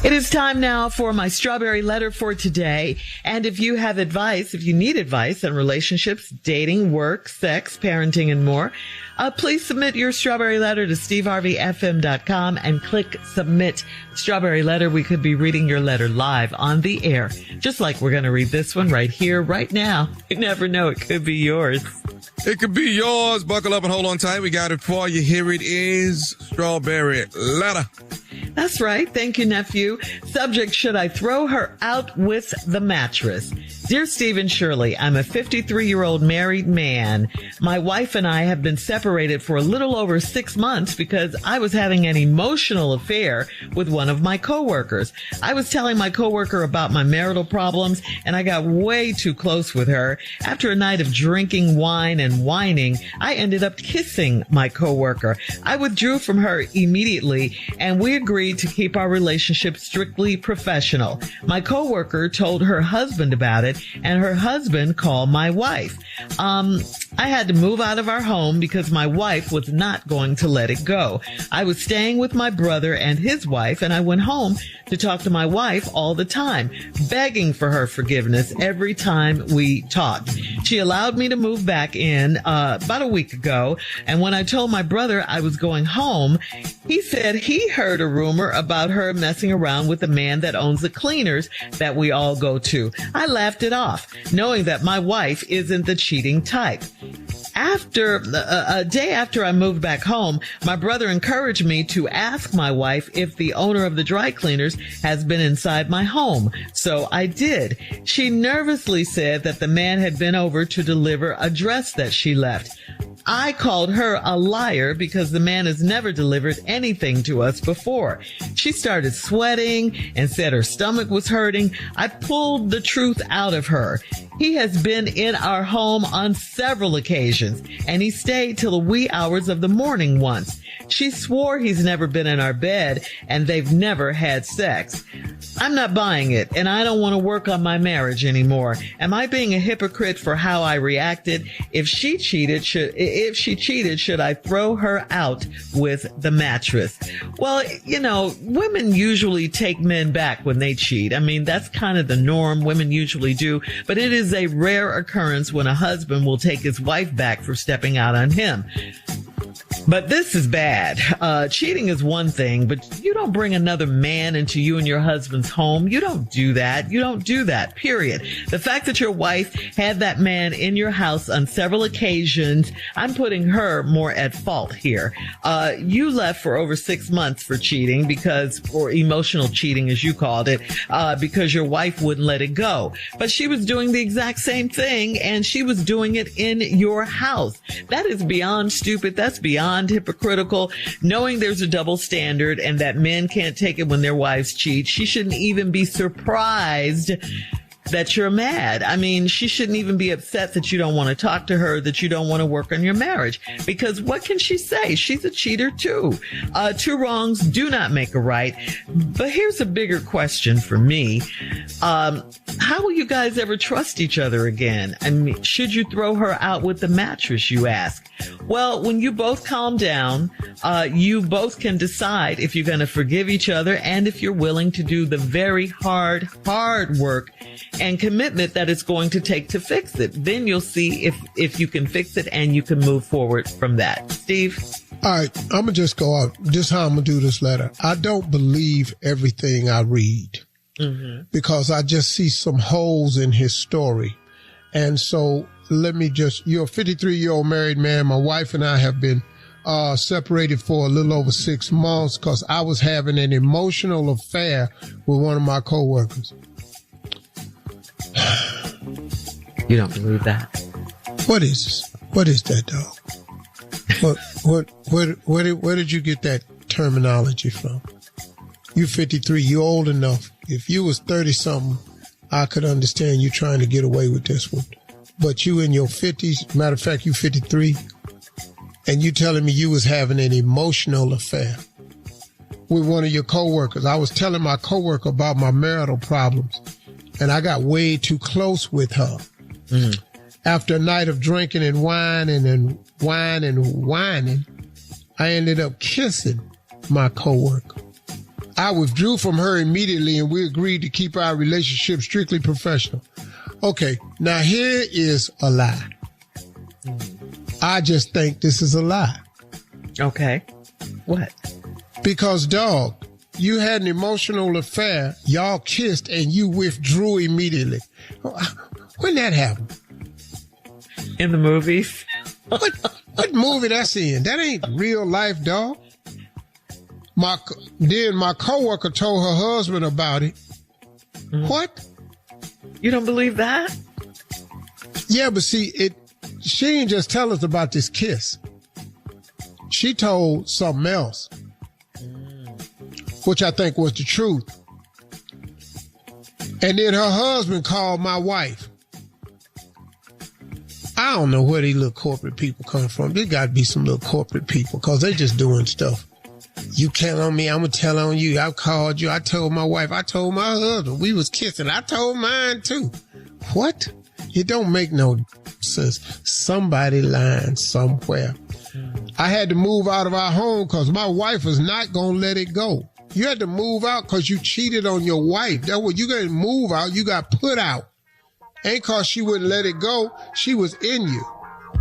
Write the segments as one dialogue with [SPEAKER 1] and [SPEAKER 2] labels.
[SPEAKER 1] It is time now for my strawberry letter for today. And if you have advice, if you need advice on relationships, dating, work, sex, parenting, and more, please submit your strawberry letter to steveharveyfm.com and click submit strawberry letter. We could be reading your letter live on the air, just like we're going to read this one right here, right now. You never know. It could be yours.
[SPEAKER 2] It could be yours. Buckle up and hold on tight. We got it for you. Here it is. Strawberry letter.
[SPEAKER 1] That's right. Thank you, nephew. Subject, should I throw her out with the mattress? Dear Steve and Shirley, I'm a 53-year-old married man. My wife and I have been separated for a little over 6 months because I was having an emotional affair with one of my coworkers. I was telling my coworker about my marital problems, and I got way too close with her. After a night of drinking wine and whining, I ended up kissing my coworker. I withdrew from her immediately, and we agreed to keep our relationship strictly professional. My coworker told her husband about it, and her husband called my wife. I had to move out of our home because my wife was not going to let it go. I was staying with my brother and his wife, and I went home to talk to my wife all the time, begging for her forgiveness every time we talked. She allowed me to move back in about a week ago, and when I told my brother I was going home, he said he heard a rumor about her messing around with the man that owns the cleaners that we all go to. I laughed it off, knowing that my wife isn't the cheating type. After a day after I moved back home, my brother encouraged me to ask my wife if the owner of the dry cleaners has been inside my home. So I did. She nervously said that the man had been over to deliver a dress that she left. I called her a liar because the man has never delivered anything to us before. She started sweating and said her stomach was hurting. I pulled the truth out of her. He has been in our home on several occasions, and he stayed till the wee hours of the morning once. She swore he's never been in our bed, and they've never had sex. I'm not buying it, and I don't want to work on my marriage anymore. Am I being a hypocrite for how I reacted? If she cheated, should I throw her out with the mattress? Well, you know, women usually take men back when they cheat. I mean, that's kind of the norm. Women usually do, but it is a rare occurrence when a husband will take his wife back for stepping out on him. But this is bad. Cheating is one thing, but you don't bring another man into you and your husband's home. You don't do that. You don't do that, period. The fact that your wife had that man in your house on several occasions, I'm putting her more at fault here. You left for over 6 months for cheating or emotional cheating, as you called it, because your wife wouldn't let it go. But she was doing the exact same thing, and she was doing it in your house. That is beyond stupid. That's beyond hypocritical. Knowing there's a double standard and that men can't take it when their wives cheat, she shouldn't even be surprised that you're mad. I mean, she shouldn't even be upset that you don't want to talk to her, that you don't want to work on your marriage. Because what can she say? She's a cheater too. Two wrongs do not make a right. But here's a bigger question for me. How will you guys ever trust each other again? I mean, should you throw her out with the mattress, you ask? Well, when you both calm down, you both can decide if you're going to forgive each other and if you're willing to do the very hard work and commitment that it's going to take to fix it. Then you'll see if you can fix it and you can move forward from that. Steve?
[SPEAKER 3] All right, I'm going to just go out. Just how I'm going to do this letter. I don't believe everything I read because I just see some holes in his story. And so you're a 53-year-old married man. My wife and I have been separated for a little over 6 months because I was having an emotional affair with one of my coworkers.
[SPEAKER 1] You don't believe that?
[SPEAKER 3] What is this? What is that, dog? Where did you get that terminology from? You 53, you old enough. If you was 30-something, I could understand you trying to get away with this one. But you in your 50s, matter of fact, you 53, and you telling me you was having an emotional affair with one of your coworkers. I was telling my coworker about my marital problems, and I got way too close with her. After a night of drinking and whining, I ended up kissing my coworker. I withdrew from her immediately and we agreed to keep our relationship strictly professional. Okay, now here is a lie. I just think this is a lie.
[SPEAKER 1] Okay. What?
[SPEAKER 3] Because, dog, you had an emotional affair, y'all kissed, and you withdrew immediately. When that happened?
[SPEAKER 1] In the movies?
[SPEAKER 3] What movie that's in? That ain't real life, dog. Then my coworker told her husband about it. What?
[SPEAKER 1] You don't believe that?
[SPEAKER 3] Yeah, but see, she didn't just tell us about this kiss. She told something else, which I think was the truth. And then her husband called my wife. I don't know where these little corporate people come from. There got to be some little corporate people because they just doing stuff. You count on me, I'm going to tell on you. I called you. I told my wife. I told my husband. We was kissing. I told mine too. What? It don't make no sense. Somebody lying somewhere. I had to move out of our home because my wife was not going to let it go. You had to move out because you cheated on your wife. That's what you got to move out. You got put out. Ain't because she wouldn't let it go. She was in you.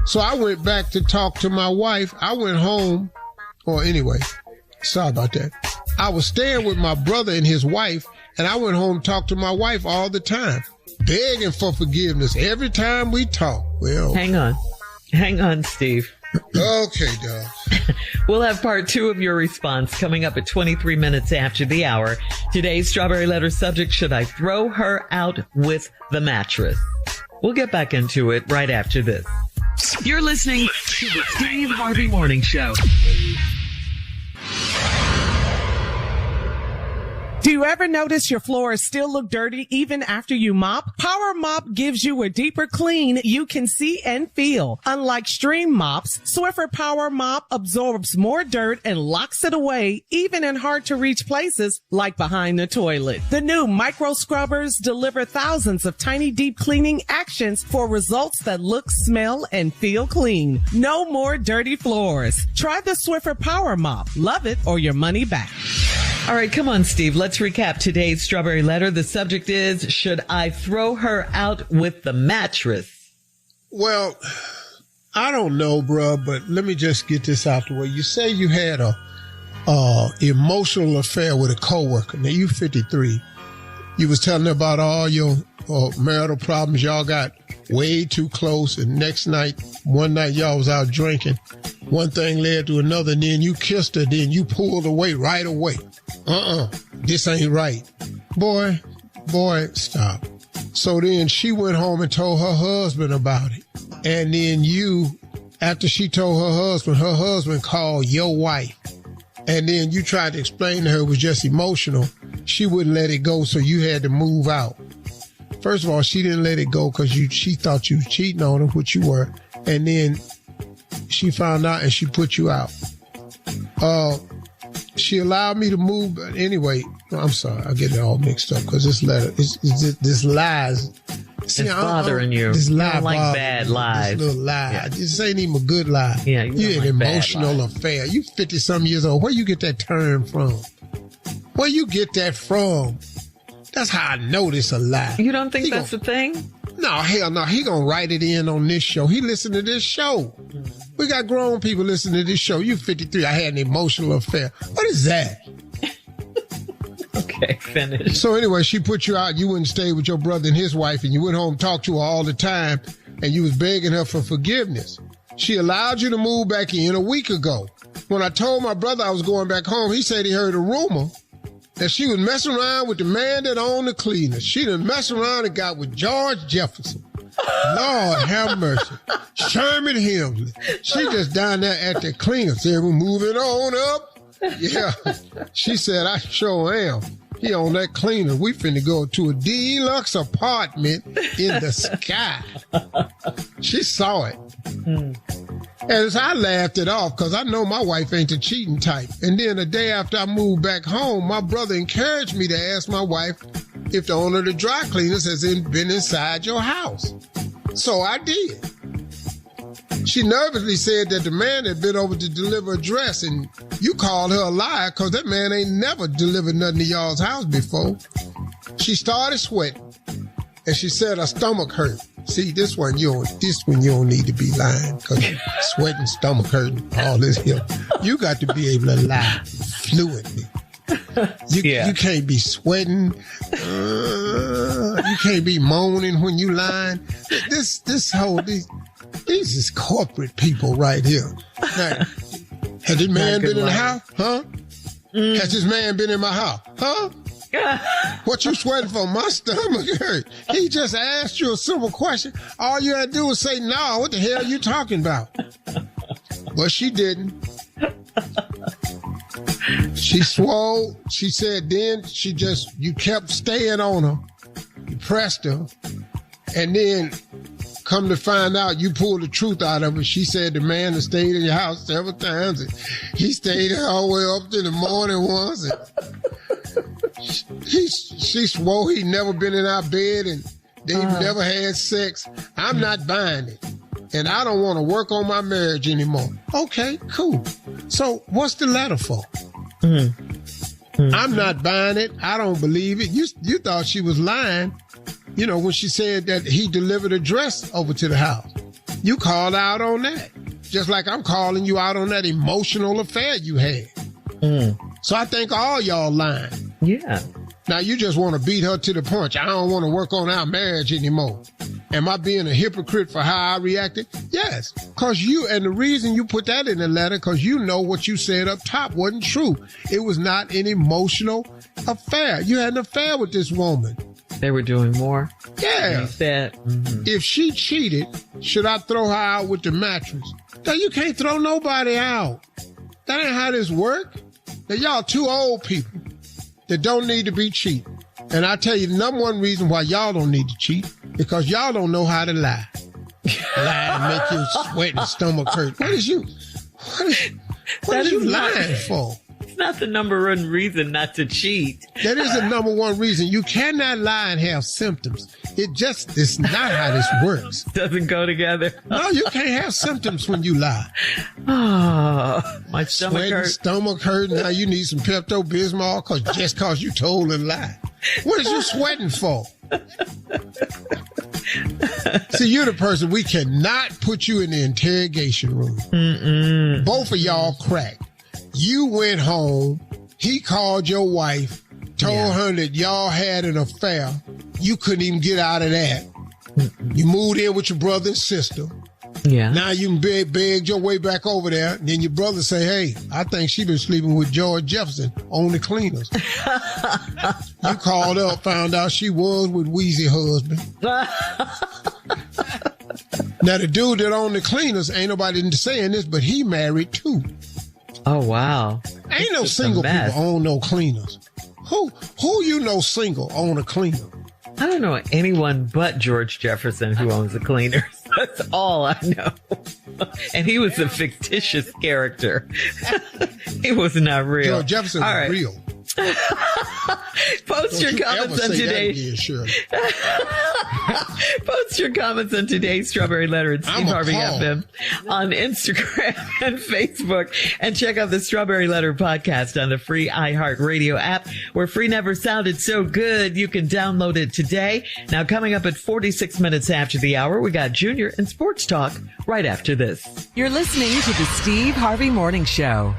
[SPEAKER 3] So I went back to talk to my wife. I went home. Or anyway, sorry about that. I was staying with my brother and his wife, and I went home to talk to my wife all the time, begging for forgiveness every time we talk. Well,
[SPEAKER 1] hang on, Steve.
[SPEAKER 3] Okay, dog.
[SPEAKER 1] We'll have part 2 of your response coming up at 23 minutes after the hour. Today's Strawberry Letter subject, should I throw her out with the mattress? We'll get back into it right after this. You're listening to the Steve Harvey Morning Show.
[SPEAKER 4] Do you ever notice your floors still look dirty even after you mop? Power Mop gives you a deeper clean you can see and feel. Unlike stream mops, Swiffer Power Mop absorbs more dirt and locks it away, even in hard-to-reach places like behind the toilet. The new micro scrubbers deliver thousands of tiny deep cleaning actions for results that look, smell, and feel clean. No more dirty floors. Try the Swiffer Power Mop. Love it or your money back.
[SPEAKER 1] All right, come on, Steve. Let's recap today's Strawberry Letter. The subject is, should I throw her out with the mattress?
[SPEAKER 3] Well, I don't know, bruh, but let me just get this out the way. You say you had a emotional affair with a coworker. Now, you 53. You was telling her about all your marital problems. Y'all got way too close, and one night y'all was out drinking. One thing led to another, and then you kissed her, then you pulled away right away. This ain't right. Boy, stop. So then she went home and told her husband about it. And then after she told her husband called your wife. And then you tried to explain to her it was just emotional. She wouldn't let it go, so you had to move out. First of all, she didn't let it go because she thought you was cheating on her, which you were. And then she found out and she put you out. She allowed me to move. But anyway, I'm sorry. I get it all mixed up because this letter, this lies.
[SPEAKER 1] See, it's bothering you.
[SPEAKER 3] This lie,
[SPEAKER 1] you don't like bad lies.
[SPEAKER 3] This little lie.
[SPEAKER 1] Yeah.
[SPEAKER 3] This ain't even a good lie.
[SPEAKER 1] Yeah,
[SPEAKER 3] you an emotional affair. You 50-some years old. Where you get that term from? Where you get that from? That's how I know this a lie.
[SPEAKER 1] You don't think that's the thing?
[SPEAKER 3] No, hell no. He gonna write it in on this show. He listened to this show. We got grown people listening to this show. You 53. I had an emotional affair. What is that?
[SPEAKER 1] Okay, finish.
[SPEAKER 3] So anyway, she put you out. You wouldn't stay with your brother and his wife, and you went home and talked to her all the time, and you was begging her for forgiveness. She allowed you to move back in a week ago. When I told my brother I was going back home, he said he heard a rumor that she was messing around with the man that owned the cleaners. She done messed around and got with George Jefferson. Lord have mercy. Sherman Hemsley. She just down there at the cleaner. Said, we're moving on up. Yeah. She said, I sure am. He on that cleaner. We finna go to a deluxe apartment in the sky. She saw it. And I laughed it off because I know my wife ain't the cheating type. And then the day after I moved back home, my brother encouraged me to ask my wife if the owner of the dry cleaners has been inside your house. So I did. She nervously said that the man had been over to deliver a dress, and you called her a liar because that man ain't never delivered nothing to y'all's house before. She started sweating, and she said her stomach hurt. See, this one you don't need to be lying, because sweating, stomach hurting, all this here. You got to be able to lie fluently. You can't be sweating. You can't be moaning when you lying. These is corporate people right here. Now, has this man been in the house? Huh? Has this man been in my house? Huh? What you sweating for? My stomach hurt. He just asked you a simple question. All you had to do was say, no, what the hell are you talking about? But she didn't. She swore. She said then you kept staying on her. You pressed her. And then come to find out, you pulled the truth out of her. She said the man that stayed in your house several times. And he stayed there all the way up to the morning once. And she swore he'd never been in our bed and they've never had sex. I'm not buying it. And I don't want to work on my marriage anymore. Okay, cool. So what's the letter for? I'm not buying it. I don't believe it. You thought she was lying, when she said that he delivered a dress over to the house. You called out on that. Just like I'm calling you out on that emotional affair you had. So I think all y'all lying.
[SPEAKER 1] Yeah.
[SPEAKER 3] Now you just want to beat her to the punch. I don't want to work on our marriage anymore. Am I being a hypocrite for how I reacted? Yes. And the reason you put that in the letter, because you know what you said up top wasn't true. It was not an emotional affair. You had an affair with this woman.
[SPEAKER 1] They were doing more?
[SPEAKER 3] Yeah.
[SPEAKER 1] You said,
[SPEAKER 3] if she cheated, should I throw her out with the mattress? Now you can't throw nobody out. That ain't how this work. Now y'all two old people that don't need to be cheating. And I tell you, the number one reason why y'all don't need to cheat, because y'all don't know how to lie. Lie and make your sweat and stomach hurt. What is you lying for?
[SPEAKER 1] It's not the number one reason not to cheat.
[SPEAKER 3] That is the number one reason. You cannot lie and have symptoms. It's not how this works.
[SPEAKER 1] Doesn't go together.
[SPEAKER 3] No, you can't have symptoms when you lie.
[SPEAKER 1] Oh, my stomach hurts.
[SPEAKER 3] Stomach hurt. Now you need some Pepto-Bismol just cause you told a lie. What is you sweating for? See, you're the person, we cannot put you in the interrogation room. Both of y'all cracked. You went home. He called your wife, told her that y'all had an affair. You couldn't even get out of that. You moved in with your brother and sister.
[SPEAKER 1] Yeah.
[SPEAKER 3] Now you begged your way back over there. And then your brother say, hey, I think she been sleeping with George Jefferson on the cleaners. You called up, found out she was with Weezy's husband. Now the dude that owned the cleaners, ain't nobody saying this, but he married too.
[SPEAKER 1] Oh, wow.
[SPEAKER 3] Ain't no single people own no cleaners. Who you know single own a cleaner?
[SPEAKER 1] I don't know anyone but George Jefferson who owns the cleaners. That's all I know. And he was a fictitious character. He was not real.
[SPEAKER 3] George Jefferson was real.
[SPEAKER 1] Post your comments on today's. Post your comments on today's Strawberry Letter at Steve Harvey FM on Instagram and Facebook, and check out the Strawberry Letter podcast on the free iHeartRadio app, where free never sounded so good. You can download it today. Now, coming up at 46 minutes after the hour, we got Junior and Sports Talk right after this.
[SPEAKER 5] You're listening to the Steve Harvey Morning Show.